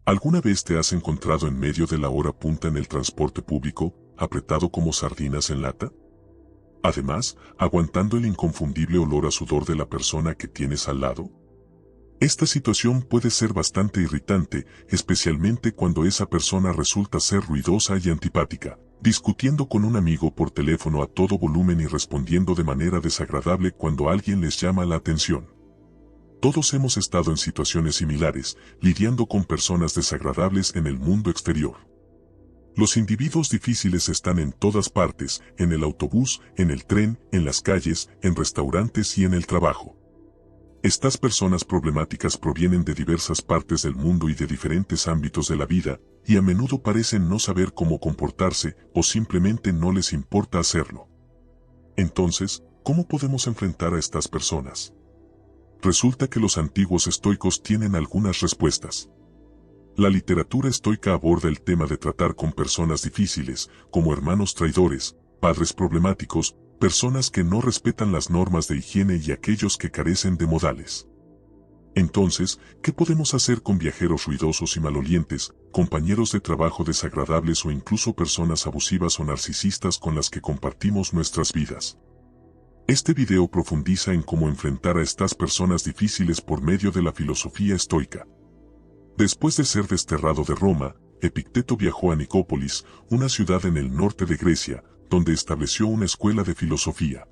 ¿Alguna vez te has encontrado en medio de la hora punta en el transporte público, apretado como sardinas en lata? Además, aguantando el inconfundible olor a sudor de la persona que tienes al lado. Esta situación puede ser bastante irritante, especialmente cuando esa persona resulta ser ruidosa y antipática, discutiendo con un amigo por teléfono a todo volumen y respondiendo de manera desagradable cuando alguien les llama la atención. Todos hemos estado en situaciones similares, lidiando con personas desagradables en el mundo exterior. Los individuos difíciles están en todas partes, en el autobús, en el tren, en las calles, en restaurantes y en el trabajo. Estas personas problemáticas provienen de diversas partes del mundo y de diferentes ámbitos de la vida, y a menudo parecen no saber cómo comportarse o simplemente no les importa hacerlo. Entonces, ¿cómo podemos enfrentar a estas personas? Resulta que los antiguos estoicos tienen algunas respuestas. La literatura estoica aborda el tema de tratar con personas difíciles, como hermanos traidores, padres problemáticos, personas que no respetan las normas de higiene y aquellos que carecen de modales. Entonces, ¿qué podemos hacer con viajeros ruidosos y malolientes, compañeros de trabajo desagradables o incluso personas abusivas o narcisistas con las que compartimos nuestras vidas? Este video profundiza en cómo enfrentar a estas personas difíciles por medio de la filosofía estoica. Después de ser desterrado de Roma, Epicteto viajó a Nicópolis, una ciudad en el norte de Grecia, donde estableció una escuela de filosofía.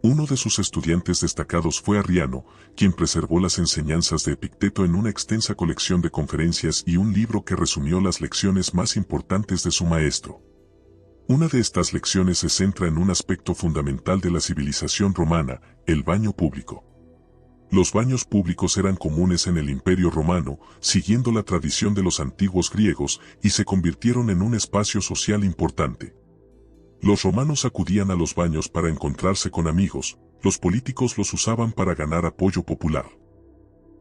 Uno de sus estudiantes destacados fue Arriano, quien preservó las enseñanzas de Epicteto en una extensa colección de conferencias y un libro que resumió las lecciones más importantes de su maestro. Una de estas lecciones se centra en un aspecto fundamental de la civilización romana, el baño público. Los baños públicos eran comunes en el Imperio Romano, siguiendo la tradición de los antiguos griegos, y se convirtieron en un espacio social importante. Los romanos acudían a los baños para encontrarse con amigos, los políticos los usaban para ganar apoyo popular.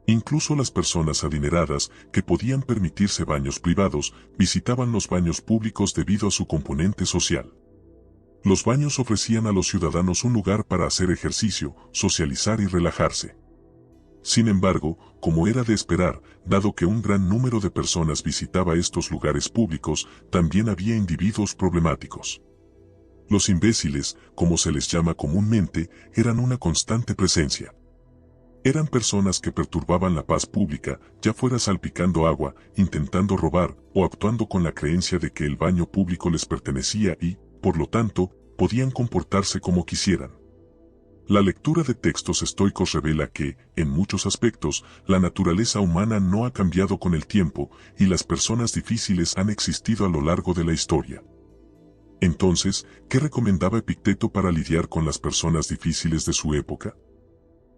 Incluso las personas adineradas, que podían permitirse baños privados, visitaban los baños públicos debido a su componente social. Los baños ofrecían a los ciudadanos un lugar para hacer ejercicio, socializar y relajarse. Sin embargo, como era de esperar, dado que un gran número de personas visitaba estos lugares públicos, también había individuos problemáticos. Los imbéciles, como se les llama comúnmente, eran una constante presencia. Eran personas que perturbaban la paz pública, ya fuera salpicando agua, intentando robar, o actuando con la creencia de que el baño público les pertenecía y, por lo tanto, podían comportarse como quisieran. La lectura de textos estoicos revela que, en muchos aspectos, la naturaleza humana no ha cambiado con el tiempo, y las personas difíciles han existido a lo largo de la historia. Entonces, ¿qué recomendaba Epicteto para lidiar con las personas difíciles de su época?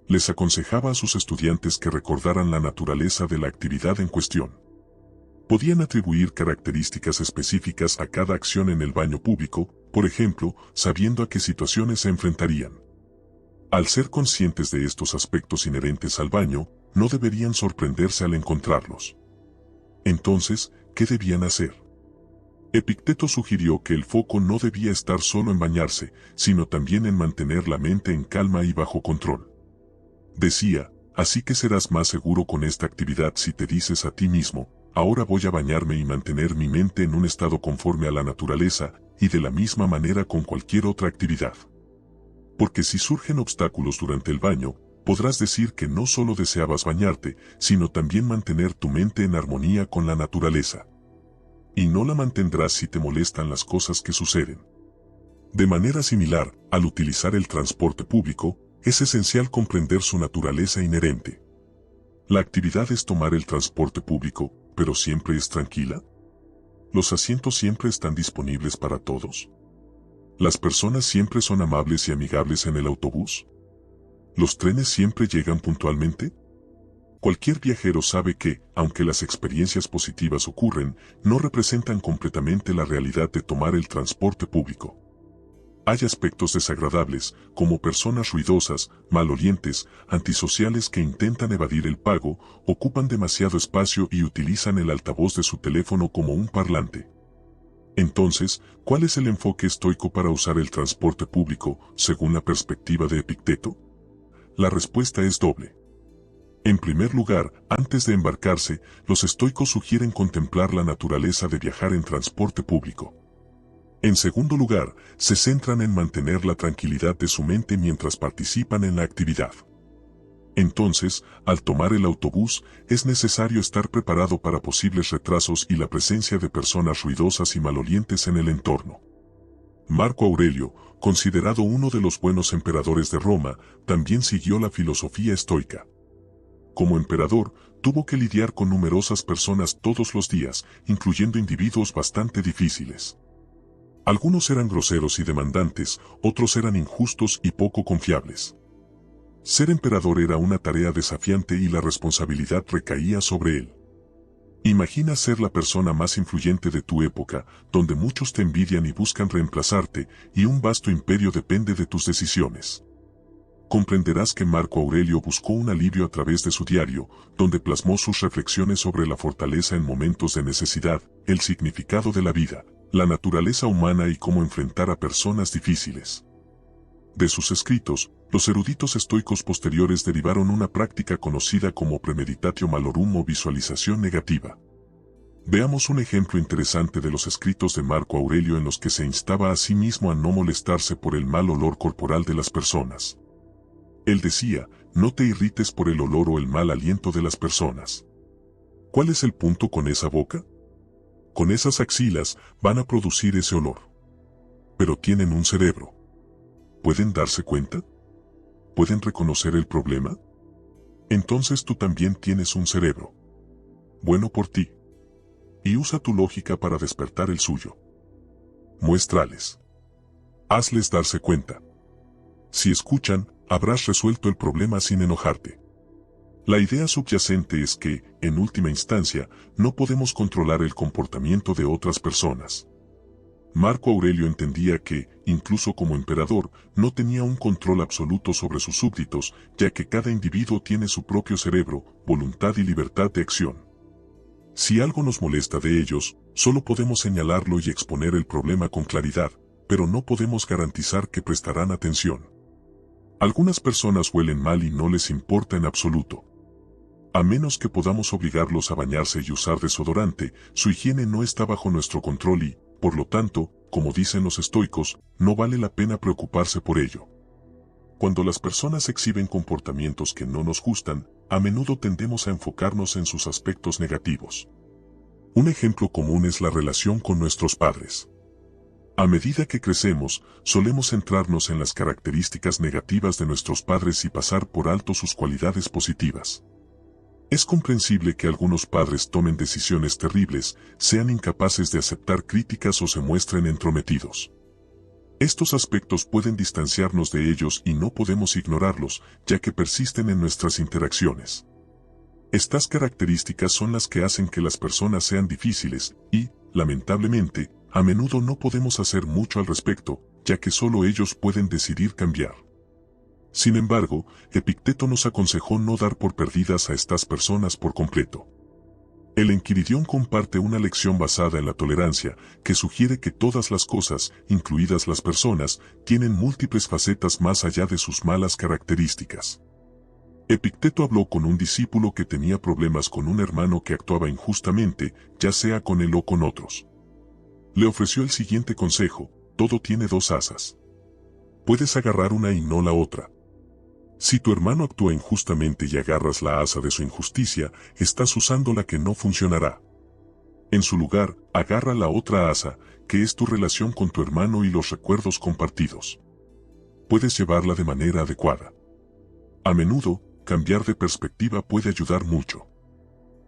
Les aconsejaba a sus estudiantes que recordaran la naturaleza de la actividad en cuestión. Podían atribuir características específicas a cada acción en el baño público, por ejemplo, sabiendo a qué situaciones se enfrentarían. Al ser conscientes de estos aspectos inherentes al baño, no deberían sorprenderse al encontrarlos. Entonces, ¿qué debían hacer? Epicteto sugirió que el foco no debía estar solo en bañarse, sino también en mantener la mente en calma y bajo control. Decía, así que serás más seguro con esta actividad si te dices a ti mismo, ahora voy a bañarme y mantener mi mente en un estado conforme a la naturaleza, y de la misma manera con cualquier otra actividad. Porque si surgen obstáculos durante el baño, podrás decir que no solo deseabas bañarte, sino también mantener tu mente en armonía con la naturaleza. Y no la mantendrás si te molestan las cosas que suceden. De manera similar, al utilizar el transporte público, es esencial comprender su naturaleza inherente. La actividad es tomar el transporte público, pero ¿siempre es tranquila? ¿Los asientos siempre están disponibles para todos? ¿Las personas siempre son amables y amigables en el autobús? ¿Los trenes siempre llegan puntualmente? Cualquier viajero sabe que, aunque las experiencias positivas ocurren, no representan completamente la realidad de tomar el transporte público. Hay aspectos desagradables, como personas ruidosas, malolientes, antisociales que intentan evadir el pago, ocupan demasiado espacio y utilizan el altavoz de su teléfono como un parlante. Entonces, ¿cuál es el enfoque estoico para usar el transporte público, según la perspectiva de Epicteto? La respuesta es doble. En primer lugar, antes de embarcarse, los estoicos sugieren contemplar la naturaleza de viajar en transporte público. En segundo lugar, se centran en mantener la tranquilidad de su mente mientras participan en la actividad. Entonces, al tomar el autobús, es necesario estar preparado para posibles retrasos y la presencia de personas ruidosas y malolientes en el entorno. Marco Aurelio, considerado uno de los buenos emperadores de Roma, también siguió la filosofía estoica. Como emperador, tuvo que lidiar con numerosas personas todos los días, incluyendo individuos bastante difíciles. Algunos eran groseros y demandantes, otros eran injustos y poco confiables. Ser emperador era una tarea desafiante y la responsabilidad recaía sobre él. Imagina ser la persona más influyente de tu época, donde muchos te envidian y buscan reemplazarte, y un vasto imperio depende de tus decisiones. Comprenderás que Marco Aurelio buscó un alivio a través de su diario, donde plasmó sus reflexiones sobre la fortaleza en momentos de necesidad, el significado de la vida, la naturaleza humana y cómo enfrentar a personas difíciles. De sus escritos, los eruditos estoicos posteriores derivaron una práctica conocida como premeditatio malorum o visualización negativa. Veamos un ejemplo interesante de los escritos de Marco Aurelio en los que se instaba a sí mismo a no molestarse por el mal olor corporal de las personas. Él decía, no te irrites por el olor o el mal aliento de las personas. ¿Cuál es el punto con esa boca? Con esas axilas van a producir ese olor. Pero tienen un cerebro. ¿Pueden darse cuenta? ¿Pueden reconocer el problema? Entonces tú también tienes un cerebro. Bueno por ti. Y usa tu lógica para despertar el suyo. Muéstrales. Hazles darse cuenta. Si escuchan, habrás resuelto el problema sin enojarte. La idea subyacente es que, en última instancia, no podemos controlar el comportamiento de otras personas. Marco Aurelio entendía que, incluso como emperador, no tenía un control absoluto sobre sus súbditos, ya que cada individuo tiene su propio cerebro, voluntad y libertad de acción. Si algo nos molesta de ellos, solo podemos señalarlo y exponer el problema con claridad, pero no podemos garantizar que prestarán atención. Algunas personas huelen mal y no les importa en absoluto. A menos que podamos obligarlos a bañarse y usar desodorante, su higiene no está bajo nuestro control y, por lo tanto, como dicen los estoicos, no vale la pena preocuparse por ello. Cuando las personas exhiben comportamientos que no nos gustan, a menudo tendemos a enfocarnos en sus aspectos negativos. Un ejemplo común es la relación con nuestros padres. A medida que crecemos, solemos centrarnos en las características negativas de nuestros padres y pasar por alto sus cualidades positivas. Es comprensible que algunos padres tomen decisiones terribles, sean incapaces de aceptar críticas o se muestren entrometidos. Estos aspectos pueden distanciarnos de ellos y no podemos ignorarlos, ya que persisten en nuestras interacciones. Estas características son las que hacen que las personas sean difíciles y, lamentablemente, a menudo no podemos hacer mucho al respecto, ya que solo ellos pueden decidir cambiar. Sin embargo, Epicteto nos aconsejó no dar por perdidas a estas personas por completo. El Enquiridión comparte una lección basada en la tolerancia, que sugiere que todas las cosas, incluidas las personas, tienen múltiples facetas más allá de sus malas características. Epicteto habló con un discípulo que tenía problemas con un hermano que actuaba injustamente, ya sea con él o con otros. Le ofreció el siguiente consejo: todo tiene dos asas. Puedes agarrar una y no la otra. Si tu hermano actúa injustamente y agarras la asa de su injusticia, estás usando la que no funcionará. En su lugar, agarra la otra asa, que es tu relación con tu hermano y los recuerdos compartidos. Puedes llevarla de manera adecuada. A menudo, cambiar de perspectiva puede ayudar mucho.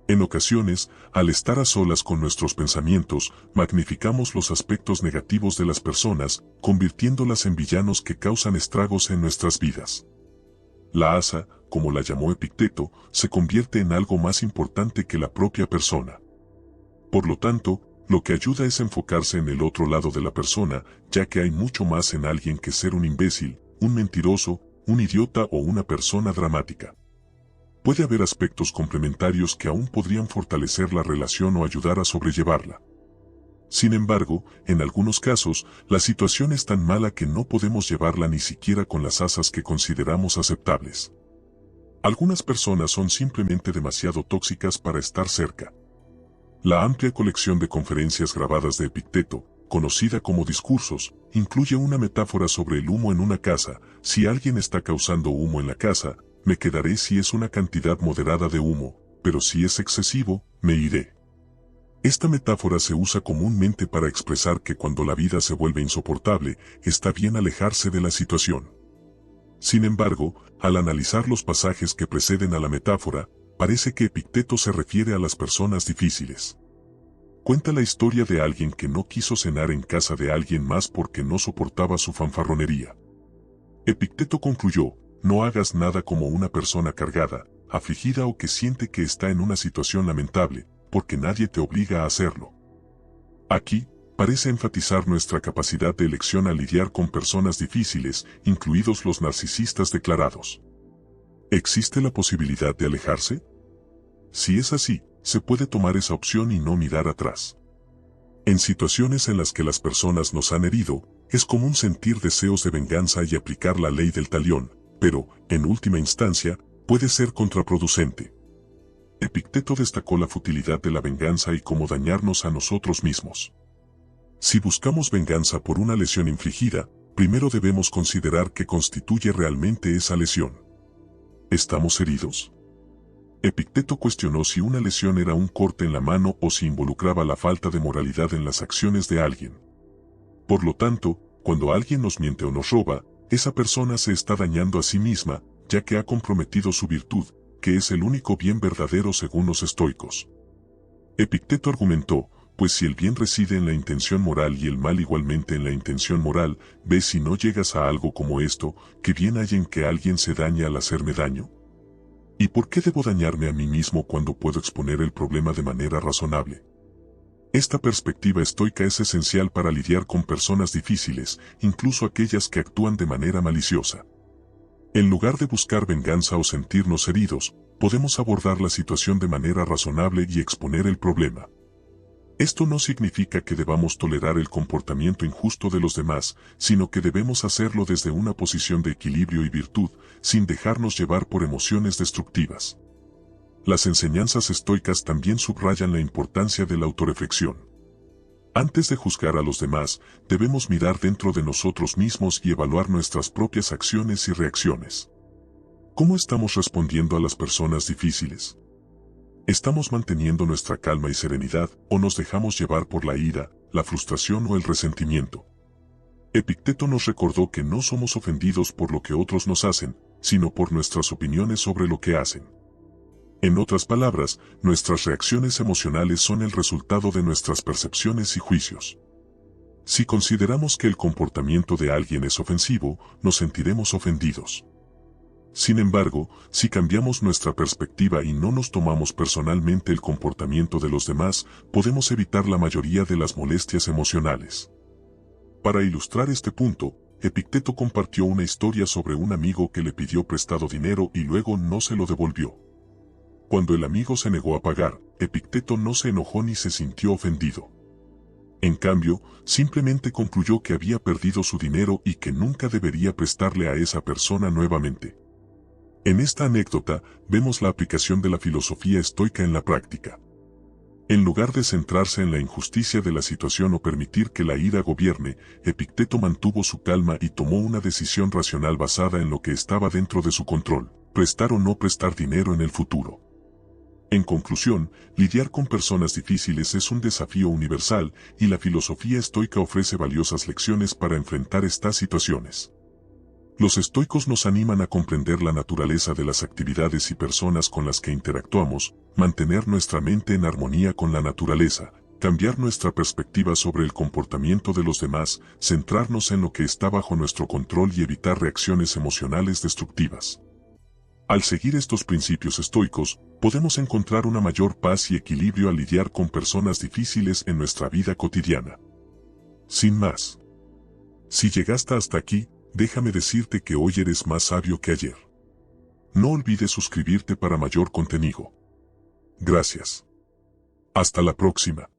En ocasiones, al estar a solas con nuestros pensamientos, magnificamos los aspectos negativos de las personas, convirtiéndolas en villanos que causan estragos en nuestras vidas. La asa, como la llamó Epicteto, se convierte en algo más importante que la propia persona. Por lo tanto, lo que ayuda es enfocarse en el otro lado de la persona, ya que hay mucho más en alguien que ser un imbécil, un mentiroso, un idiota o una persona dramática. Puede haber aspectos complementarios que aún podrían fortalecer la relación o ayudar a sobrellevarla. Sin embargo, en algunos casos, la situación es tan mala que no podemos llevarla ni siquiera con las asas que consideramos aceptables. Algunas personas son simplemente demasiado tóxicas para estar cerca. La amplia colección de conferencias grabadas de Epicteto, conocida como Discursos, incluye una metáfora sobre el humo en una casa. Si alguien está causando humo en la casa, me quedaré si es una cantidad moderada de humo, pero si es excesivo, me iré. Esta metáfora se usa comúnmente para expresar que cuando la vida se vuelve insoportable, está bien alejarse de la situación. Sin embargo, al analizar los pasajes que preceden a la metáfora, parece que Epicteto se refiere a las personas difíciles. Cuenta la historia de alguien que no quiso cenar en casa de alguien más porque no soportaba su fanfarronería. Epicteto concluyó: no hagas nada como una persona cargada, afligida o que siente que está en una situación lamentable, porque nadie te obliga a hacerlo. Aquí, parece enfatizar nuestra capacidad de elección al lidiar con personas difíciles, incluidos los narcisistas declarados. ¿Existe la posibilidad de alejarse? Si es así, se puede tomar esa opción y no mirar atrás. En situaciones en las que las personas nos han herido, es común sentir deseos de venganza y aplicar la ley del talión, pero, en última instancia, puede ser contraproducente. Epicteto destacó la futilidad de la venganza y cómo dañarnos a nosotros mismos. Si buscamos venganza por una lesión infligida, primero debemos considerar qué constituye realmente esa lesión. ¿Estamos heridos? Epicteto cuestionó si una lesión era un corte en la mano o si involucraba la falta de moralidad en las acciones de alguien. Por lo tanto, cuando alguien nos miente o nos roba, esa persona se está dañando a sí misma, ya que ha comprometido su virtud, que es el único bien verdadero según los estoicos. Epicteto argumentó: pues si el bien reside en la intención moral y el mal igualmente en la intención moral, ¿ves si no llegas a algo como esto, que bien hay en que alguien se dañe al hacerme daño? ¿Y por qué debo dañarme a mí mismo cuando puedo exponer el problema de manera razonable? Esta perspectiva estoica es esencial para lidiar con personas difíciles, incluso aquellas que actúan de manera maliciosa. En lugar de buscar venganza o sentirnos heridos, podemos abordar la situación de manera razonable y exponer el problema. Esto no significa que debamos tolerar el comportamiento injusto de los demás, sino que debemos hacerlo desde una posición de equilibrio y virtud, sin dejarnos llevar por emociones destructivas. Las enseñanzas estoicas también subrayan la importancia de la autorreflexión. Antes de juzgar a los demás, debemos mirar dentro de nosotros mismos y evaluar nuestras propias acciones y reacciones. ¿Cómo estamos respondiendo a las personas difíciles? ¿Estamos manteniendo nuestra calma y serenidad o nos dejamos llevar por la ira, la frustración o el resentimiento? Epicteto nos recordó que no somos ofendidos por lo que otros nos hacen, sino por nuestras opiniones sobre lo que hacen. En otras palabras, nuestras reacciones emocionales son el resultado de nuestras percepciones y juicios. Si consideramos que el comportamiento de alguien es ofensivo, nos sentiremos ofendidos. Sin embargo, si cambiamos nuestra perspectiva y no nos tomamos personalmente el comportamiento de los demás, podemos evitar la mayoría de las molestias emocionales. Para ilustrar este punto, Epicteto compartió una historia sobre un amigo que le pidió prestado dinero y luego no se lo devolvió. Cuando el amigo se negó a pagar, Epicteto no se enojó ni se sintió ofendido. En cambio, simplemente concluyó que había perdido su dinero y que nunca debería prestarle a esa persona nuevamente. En esta anécdota, vemos la aplicación de la filosofía estoica en la práctica. En lugar de centrarse en la injusticia de la situación o permitir que la ira gobierne, Epicteto mantuvo su calma y tomó una decisión racional basada en lo que estaba dentro de su control: prestar o no prestar dinero en el futuro. En conclusión, lidiar con personas difíciles es un desafío universal, y la filosofía estoica ofrece valiosas lecciones para enfrentar estas situaciones. Los estoicos nos animan a comprender la naturaleza de las actividades y personas con las que interactuamos, mantener nuestra mente en armonía con la naturaleza, cambiar nuestra perspectiva sobre el comportamiento de los demás, centrarnos en lo que está bajo nuestro control y evitar reacciones emocionales destructivas. Al seguir estos principios estoicos, podemos encontrar una mayor paz y equilibrio al lidiar con personas difíciles en nuestra vida cotidiana. Sin más. Si llegaste hasta aquí, déjame decirte que hoy eres más sabio que ayer. No olvides suscribirte para mayor contenido. Gracias. Hasta la próxima.